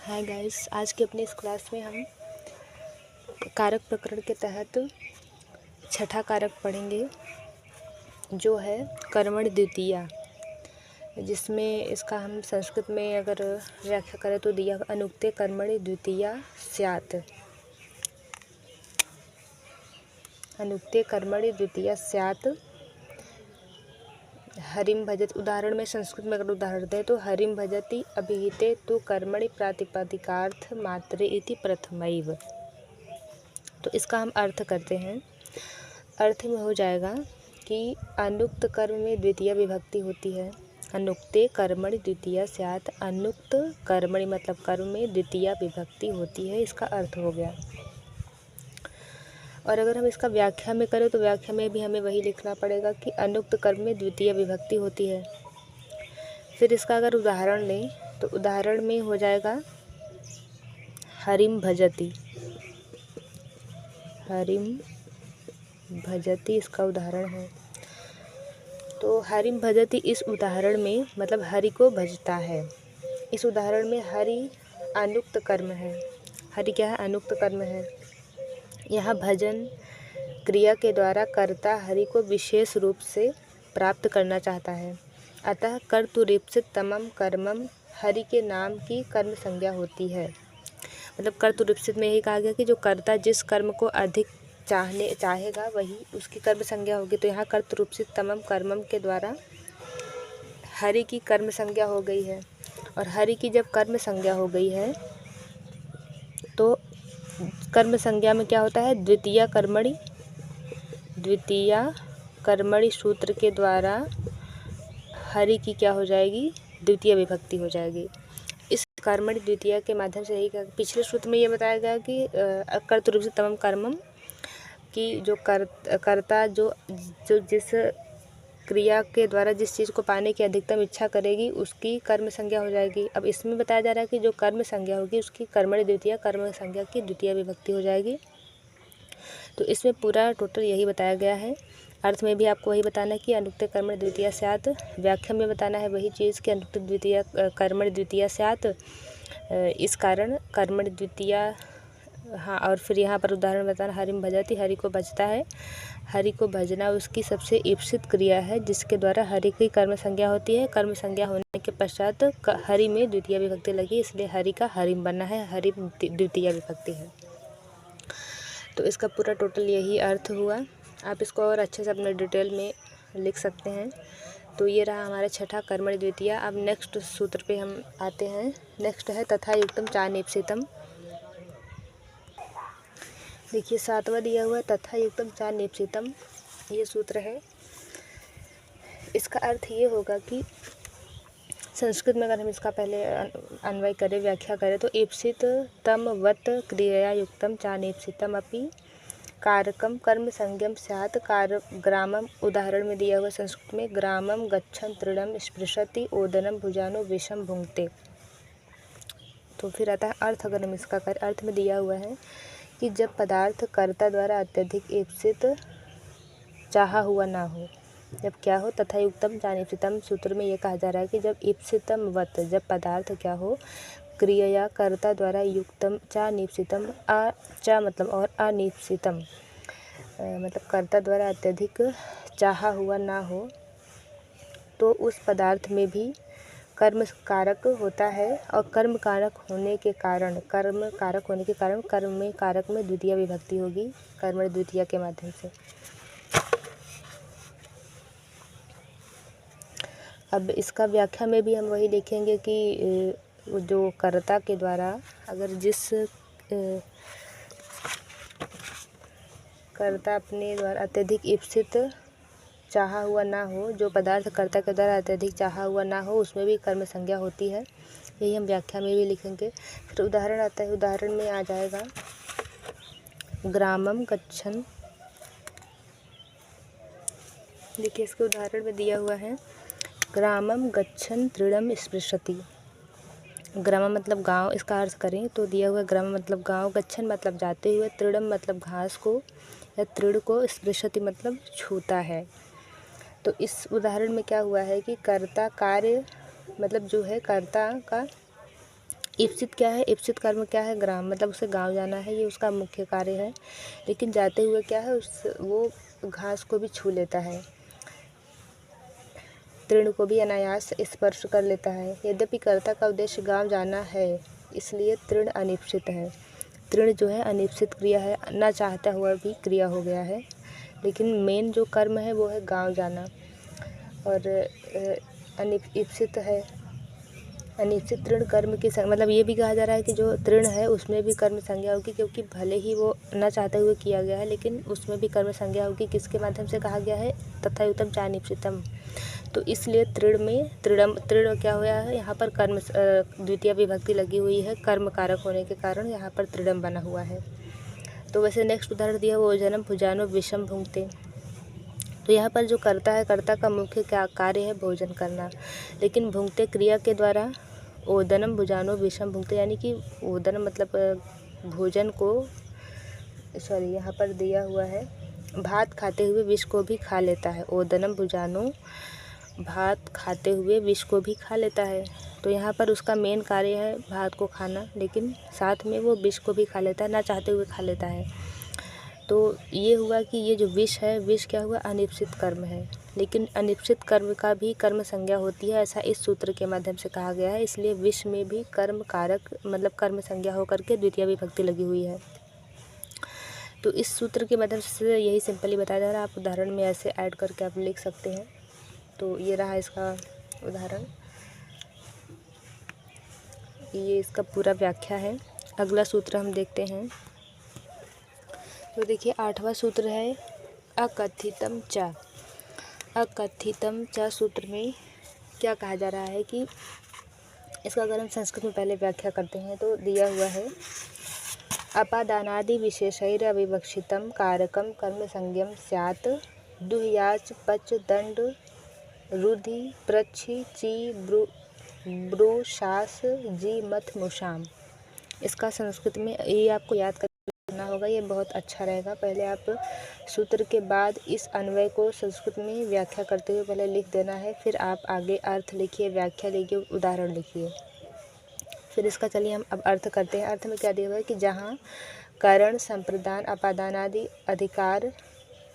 Hi guys, आज के अपनी इस क्लास में हम कारक प्रकरण के तहत छठा कारक पढ़ेंगे जो है कर्मणि द्वितीया, जिसमें इसका हम संस्कृत में अगर व्याख्या करें तो दिया अनुक्ते कर्मणि द्वितीया स्यात्। अनुक्ते कर्मणि द्वितीया स्यात् हरिम भजति। उदाहरण में संस्कृत में अगर उदाहरण दें तो हरिम भजति अभिहिते तो कर्मणि प्रातिपदिकार्थ मात्रे इति प्रथमैव। तो इसका हम अर्थ करते हैं। अर्थ में हो जाएगा कि अनुक्त कर्म में द्वितीय विभक्ति होती है। अनुक्ते कर्मणि द्वितीया स्यात्, अनुक्त कर्मणि मतलब कर्म में द्वितीय विभक्ति होती है, इसका अर्थ हो गया। और अगर हम इसका व्याख्या में करें तो व्याख्या में भी हमें वही लिखना पड़ेगा कि अनुक्त कर्म में द्वितीय विभक्ति होती है। फिर इसका अगर उदाहरण लें तो उदाहरण में हो जाएगा हरिम भजति। हरिम भजति इसका उदाहरण है। तो हरिम भजति इस उदाहरण में मतलब हरि को भजता है। इस उदाहरण में हरि अनुक्त कर्म है। हरि क्या है? अनुक्त कर्म है। यहाँ भजन क्रिया के द्वारा कर्ता हरि को विशेष रूप से प्राप्त करना चाहता है। अतः कर्तुरीप्सित तमम कर्मम हरि के नाम की कर्म संज्ञा होती है। मतलब कर्तुरीप्सित में यही कहा गया कि जो कर्ता जिस कर्म को अधिक चाहेगा वही उसकी कर्म संज्ञा होगी। तो यहाँ कर्तुरीप्सित तमम कर्मम के द्वारा हरि की कर्म संज्ञा हो गई है। और हरि की जब कर्म संज्ञा हो गई है तो कर्म संज्ञा में क्या होता है? द्वितीया कर्मणि सूत्र के द्वारा हरि की क्या हो जाएगी? द्वितीय विभक्ति हो जाएगी। इस कर्मणि द्वितीया के माध्यम से यही पिछले सूत्र में ये बताया गया कि कर्तृरूप तमम कर्मम की जो कर्ता जो जिस क्रिया के द्वारा जिस चीज़ को पाने की अधिकतम इच्छा करेगी उसकी कर्म संज्ञा हो जाएगी। अब इसमें बताया जा रहा है कि जो कर्म संज्ञा होगी उसकी कर्मणि द्वितीया कर्म संज्ञा की द्वितीय विभक्ति हो जाएगी। तो इसमें पूरा टोटल यही बताया गया है। अर्थ में भी आपको वही बताना है कि अनुक्ते कर्मणि द्वितीया स्यात्। व्याख्या में बताना है वही चीज़ कि अनुक्ते द्वितीया कर्मणि द्वितीया स्यात्। इस कारण कर्मणि द्वितीया। हाँ, और फिर यहाँ पर उदाहरण बताना हरिम भजति, हरि को भजता है। हरि को भजना उसकी सबसे ईप्सित क्रिया है जिसके द्वारा हरि की कर्म संज्ञा होती है। कर्म संज्ञा होने के पश्चात हरि में द्वितीय विभक्ति लगी, इसलिए हरि का हरिम बना है। हरिम द्वितीय विभक्ति है। तो इसका पूरा टोटल यही अर्थ हुआ। आप इसको और अच्छे से अपने डिटेल में लिख सकते हैं। तो ये रहा हमारा छठा कर्मणि द्वितीया। अब नेक्स्ट सूत्र पे हम आते हैं। नेक्स्ट है तथा युक्तम चानेप्सितम। देखिए 7वां दिया हुआ है तथा युक्तम चानेप्सितम, ये सूत्र है। इसका अर्थ ये होगा कि संस्कृत में अगर हम इसका पहले अन्वय करें, व्याख्या करें तो ईप्सित तम वत क्रिया युक्तम चानेप्सितम अपि कारकम कर्म संज्ञम स्यात् ग्रामम। उदाहरण में दिया हुआ संस्कृत में ग्रामम गच्छन् तृणम स्पृशति ओदनम भुजानो विषम भुंक्ते। तो फिर आता है अर्थ। अगर हम इसका अर्थ में दिया हुआ है कि जब पदार्थ कर्ता द्वारा अत्यधिक ईप्सित चाहा हुआ ना हो, जब क्या हो? तथा युक्तम चानेप्सितम सूत्र में ये कहा जा रहा है कि जब ईप्सितम वत, जब पदार्थ क्या हो? क्रिया कर्ता द्वारा युक्तम चानेप्सितम, चा मतलब और अनिप्सितम मतलब कर्ता द्वारा अत्यधिक चाहा हुआ ना हो, तो उस पदार्थ में भी कर्म कारक होता है। और कर्म कारक होने के कारण कर्म में कारक में द्वितीय विभक्ति होगी कर्मणि द्वितीया के माध्यम से। अब इसका व्याख्या में भी हम वही लिखेंगे कि जो कर्ता के द्वारा अगर जिस कर्ता अपने द्वारा अत्यधिक ईप्सित चाहा हुआ ना हो, जो पदार्थ कर्ता के द्वारा अत्यधिक चाहा हुआ ना हो, उसमें भी कर्म संज्ञा होती है। यही हम व्याख्या में भी लिखेंगे। फिर उदाहरण आता है। उदाहरण में आ जाएगा ग्रामम गच्छन्। देखिए इसके उदाहरण में दिया हुआ है ग्रामम गच्छन् तृणम स्पृशति। ग्राम मतलब गांव, इसका अर्थ करें तो दिया हुआ ग्राम मतलब गांव, गच्छन् मतलब जाते हुए, तृणम मतलब घास को या तृण को, स्पृशति मतलब छूता है। तो इस उदाहरण में क्या हुआ है कि कर्ता कार्य मतलब जो है कर्ता का ईप्सित क्या है, ईप्सित कर्म क्या है, ग्राम मतलब उसे गांव जाना है, ये उसका मुख्य कार्य है। लेकिन जाते हुए क्या है, वो घास को भी छू लेता है, तृण को भी अनायास स्पर्श कर लेता है। यद्यपि कर्ता का उद्देश्य गांव जाना है, इसलिए तृण अनिप्सित है। तृण जो है अनिप्सित क्रिया है, ना चाहता हुआ भी क्रिया हो गया है। लेकिन मेन जो कर्म है वो है गांव जाना। और अनिप्सित है, अनिश्चित तृण कर्म की मतलब ये भी कहा जा रहा है कि जो तृण है उसमें भी कर्म संज्ञा होगी, क्योंकि भले ही वो न चाहते हुए किया गया है लेकिन उसमें भी कर्म संज्ञा होगी। किसके माध्यम से कहा गया है, तथा युतम चा निप्सितम। तो इसलिए तृण में तृण क्या हुआ है, यहाँ पर कर्म द्वितीय विभक्ति लगी हुई है, कर्म कारक होने के कारण यहाँ पर तृणम बना हुआ है। तो वैसे नेक्स्ट उदाहरण दिया वो जन्म भुजानो विषम भुंगते। तो यहाँ पर जो कर्ता है, कर्ता का मुख्य क्या कार्य है, भोजन करना। लेकिन भुंगते क्रिया के द्वारा ओदनम भुजानो विषम भुंगते, यानी कि ओदन मतलब भोजन को, सॉरी यहाँ पर दिया हुआ है भात खाते हुए विष को भी खा लेता है। ओदनम भुजानो, भात खाते हुए विष को भी खा लेता है। तो यहाँ पर उसका मेन कार्य है भात को खाना, लेकिन साथ में वो विष को भी खा लेता है, ना चाहते हुए खा लेता है। तो ये हुआ कि ये जो विष है, विष क्या हुआ, अनिप्सित कर्म है। लेकिन अनिप्सित कर्म का भी कर्म संज्ञा होती है, ऐसा इस सूत्र के माध्यम से कहा गया है। इसलिए विष में भी कर्म कारक मतलब कर्म संज्ञा होकर के द्वितीय विभक्ति लगी हुई है। तो इस सूत्र के माध्यम से यही सिंपली बताया जा रहा है। आप उदाहरण में ऐसे ऐड करके आप लिख सकते हैं। तो ये रहा इसका उदाहरण, ये इसका पूरा व्याख्या है। अगला सूत्र हम देखते हैं। तो देखिए 8वां सूत्र है अकथितम च। अकथितम च सूत्र में क्या कहा जा रहा है कि इसका अगर हम संस्कृत में पहले व्याख्या करते हैं तो दिया हुआ है अपादानादि विशेषैर अविवक्षितम कारकम कर्म संज्ञम स्यात् दुह्याच पच दंड रुधि प्रच्छि ची ब्रू शास जी मथ मुषाम। इसका संस्कृत में ये आपको याद करना होगा, ये बहुत अच्छा रहेगा। पहले आप सूत्र के बाद इस अन्वय को संस्कृत में व्याख्या करते हुए पहले लिख देना है, फिर आप आगे अर्थ लिखिए, व्याख्या लिखिए, उदाहरण लिखिए। फिर इसका चलिए हम अब अर्थ करते हैं। अर्थ में क्या दिया हुआ है कि जहाँ कारण संप्रदान अपादान आदि अधिकार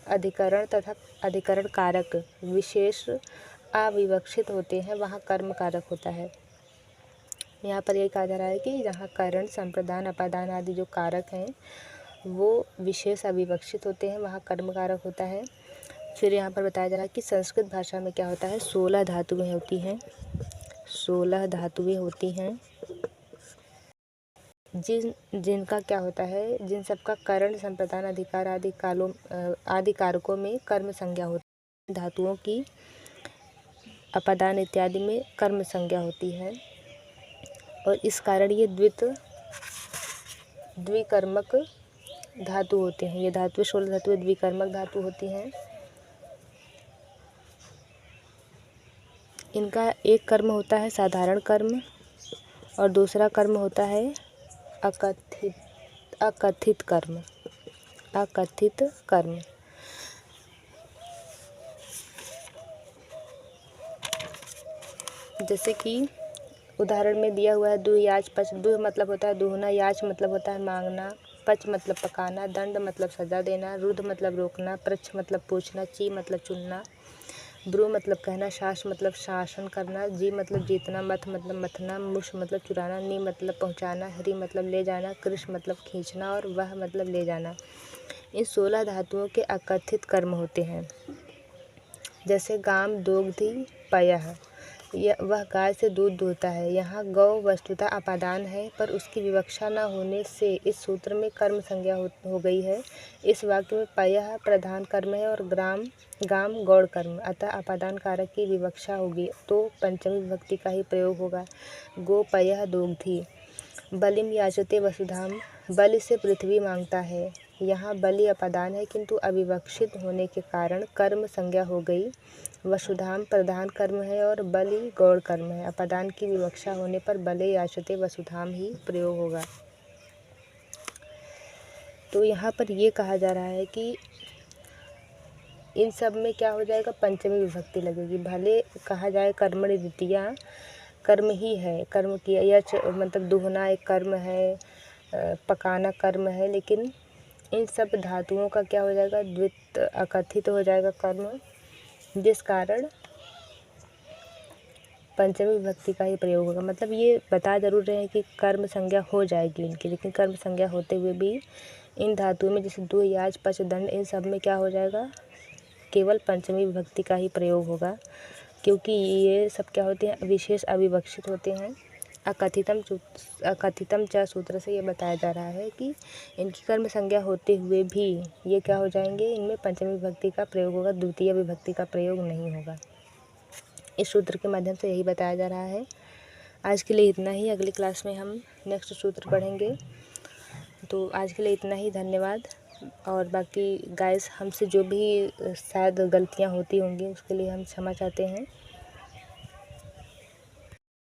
अधिकरण तथा अधिकरण कारक विशेष अविवक्षित होते हैं, वहाँ कर्म कारक होता है। यहाँ पर यही कहा जा रहा है कि जहाँ कारण संप्रदान अपादान आदि जो कारक हैं वो विशेष अविवक्षित होते हैं, वहाँ कर्म कारक होता है। फिर यहाँ पर बताया जा रहा है कि संस्कृत भाषा में क्या होता है, 16 धातुएं होती हैं। 16 धातुएं होती हैं जिनका क्या होता है, जिन सबका करण संप्रदान अधिकार आदि कारकों में कर्म संज्ञा होती है। धातुओं की अपादान इत्यादि में कर्म संज्ञा होती है और इस कारण ये द्विकर्मक धातु होते हैं। ये धातु 16 धातुएं द्विकर्मक धातु होती हैं। इनका एक कर्म होता है साधारण कर्म और दूसरा कर्म होता है अकथित कर्म। अकथित कर्म जैसे कि उदाहरण में दिया हुआ है दुह याच पच। दुह मतलब होता है दूहना, याच मतलब होता है मांगना, पच मतलब पकाना, दंड मतलब सजा देना, रुद्ध मतलब रोकना, प्रच्छ मतलब पूछना, ची मतलब चुनना, ब्रू मतलब कहना, शास मतलब शासन करना, जी मतलब जीतना, मथ मतलब मथना, मुश मतलब चुराना, नी मतलब पहुँचाना, हरि मतलब ले जाना, कृष मतलब खींचना और वह मतलब ले जाना। इन 16 धातुओं के अकथित कर्म होते हैं। जैसे गाम दोग्धि पयः, वह गाय से दूध दूहता है। यहाँ गौ वस्तुतः अपादान है, पर उसकी विवक्षा न होने से इस सूत्र में कर्म संज्ञा हो गई है। इस वाक्य में पयः प्रधान कर्म है और गाम गौड़ कर्म, अतः अपादान कारक की विवक्षा होगी तो पंचमी विभक्ति का ही प्रयोग होगा। गो पयः दोग्धि। बलिम याचते वसुधाम, बलि से पृथ्वी मांगता है। यहाँ बलि अपादान है किंतु अविवक्षित होने के कारण कर्म संज्ञा हो गई। वसुधाम प्रधान कर्म है और बलि गौड़ कर्म है। अपादान की विवक्षा होने पर बले याचते वसुधाम ही प्रयोग होगा। तो यहाँ पर ये कहा जा रहा है कि इन सब में क्या हो जाएगा, पंचमी विभक्ति लगेगी। भले कहा जाए कर्मणि द्वितीया, कर्म ही है, कर्म किया या मतलब दुहना एक कर्म है, पकाना कर्म है, लेकिन इन सब धातुओं का क्या हो जाएगा, द्वित अकथित हो जाएगा कर्म, जिस कारण पंचमी विभक्ति का ही प्रयोग होगा। मतलब ये बता जरूर रहे हैं कि कर्म संज्ञा हो जाएगी इनकी, लेकिन कर्म संज्ञा होते हुए भी इन धातुओं में जैसे दो, याज, पच, दंड, इन सब में क्या हो जाएगा, केवल पंचमी विभक्ति का ही प्रयोग होगा, क्योंकि ये सब क्या होते हैं, विशेष अविवक्षित होते हैं। अकथितम च सूत्र से ये बताया जा रहा है कि इनकी कर्म संज्ञा होते हुए भी ये क्या हो जाएंगे, इनमें पंचमी विभक्ति का प्रयोग होगा, द्वितीय विभक्ति का प्रयोग नहीं होगा। इस सूत्र के माध्यम से यही बताया जा रहा है। आज के लिए इतना ही, अगली क्लास में हम नेक्स्ट सूत्र पढ़ेंगे। तो आज के लिए इतना ही, धन्यवाद। और बाकी गाइस, हमसे जो भी शायद गलतियाँ होती होंगी उसके लिए हम क्षमा चाहते हैं।